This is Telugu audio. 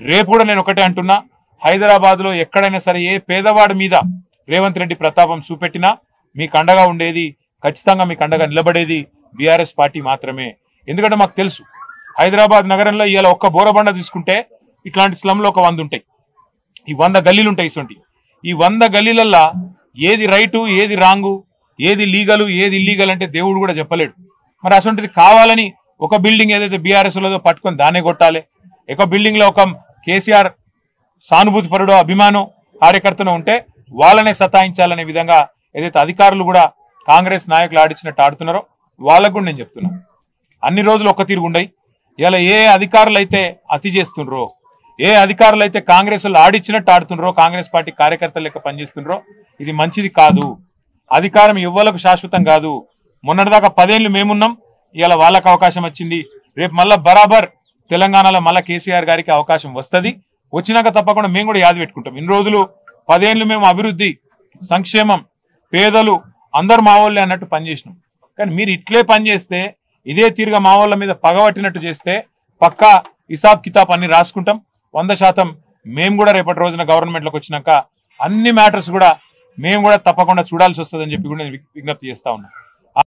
రేపు కూడా నేను ఒకటే అంటున్నా, హైదరాబాద్ లో ఎక్కడైనా సరే ఏ పేదవాడి మీద రేవంత్ రెడ్డి ప్రతాపం చూపెట్టినా మీకు అండగా ఉండేది, ఖచ్చితంగా మీకు అండగా నిలబడేది బీఆర్ఎస్ పార్టీ మాత్రమే. ఎందుకంటే మాకు తెలుసు హైదరాబాద్ నగరంలో ఇవాళ ఒక్క బోరబండ తీసుకుంటే ఇట్లాంటి స్లమ్లో ఒక 100 ఉంటాయి, ఈ 100 గల్లీలు ఉంటాయి. ఇటువంటి ఈ 100 గల్లీలల్లా ఏది రైటు ఏది రాంగు, ఏది లీగలు ఏది ఇల్లీగల్ అంటే దేవుడు కూడా చెప్పలేడు. మరి అటువంటిది కావాలని ఒక బిల్డింగ్ ఏదైతే బీఆర్ఎస్ లో పట్టుకొని దాన్నే కొట్టాలి, ఒక బిల్డింగ్ లో ఒక కేసీఆర్ సానుభూతి పరుడో అభిమానం కార్యకర్తను ఉంటే వాళ్ళనే సతాయించాలనే విధంగా ఏదైతే అధికారులు కూడా కాంగ్రెస్ నాయకులు ఆడించినట్టు ఆడుతున్నారో వాళ్ళకు కూడా నేను చెప్తున్నా, అన్ని రోజులు ఒక్క తీరు ఉండయి. ఇలా ఏ అధికారులు అయితే అతి చేస్తుండ్రో, ఏ అధికారులు అయితే కాంగ్రెస్ వాళ్ళు ఆడిచ్చినట్టు ఆడుతుండ్రో, కాంగ్రెస్ పార్టీ కార్యకర్తలు లెక్క పనిచేస్తుండ్రో, ఇది మంచిది కాదు. అధికారం ఇవ్వలకు శాశ్వతం కాదు. మొన్నటిదాకా 10 ఏళ్ళు మేమున్నాం, ఇవాళ వాళ్ళకు అవకాశం వచ్చింది. రేపు మళ్ళా బరాబర్ తెలంగాణలో మళ్ళా కేసీఆర్ గారికి అవకాశం వస్తుంది. వచ్చినాక తప్పకుండా మేము కూడా యాది పెట్టుకుంటాం. ఇన్ని రోజులు 10 ఏళ్ళు మేము అభివృద్ధి, సంక్షేమం, పేదలు అందరు మా వాళ్ళే అన్నట్టు పనిచేసినాం. కానీ మీరు ఇట్లే పనిచేస్తే, ఇదే తీరుగా మా వాళ్ళ మీద పగబట్టినట్టు చేస్తే పక్కా హిసాబ్ కితాబ్ అన్ని రాసుకుంటాం. 100% మేము కూడా రేపటి రోజున గవర్నమెంట్లోకి వచ్చినాక అన్ని మ్యాటర్స్ కూడా మేము కూడా తప్పకుండా చూడాల్సి వస్తుందని చెప్పి కూడా నేను విజ్ఞప్తి చేస్తా ఉన్నా.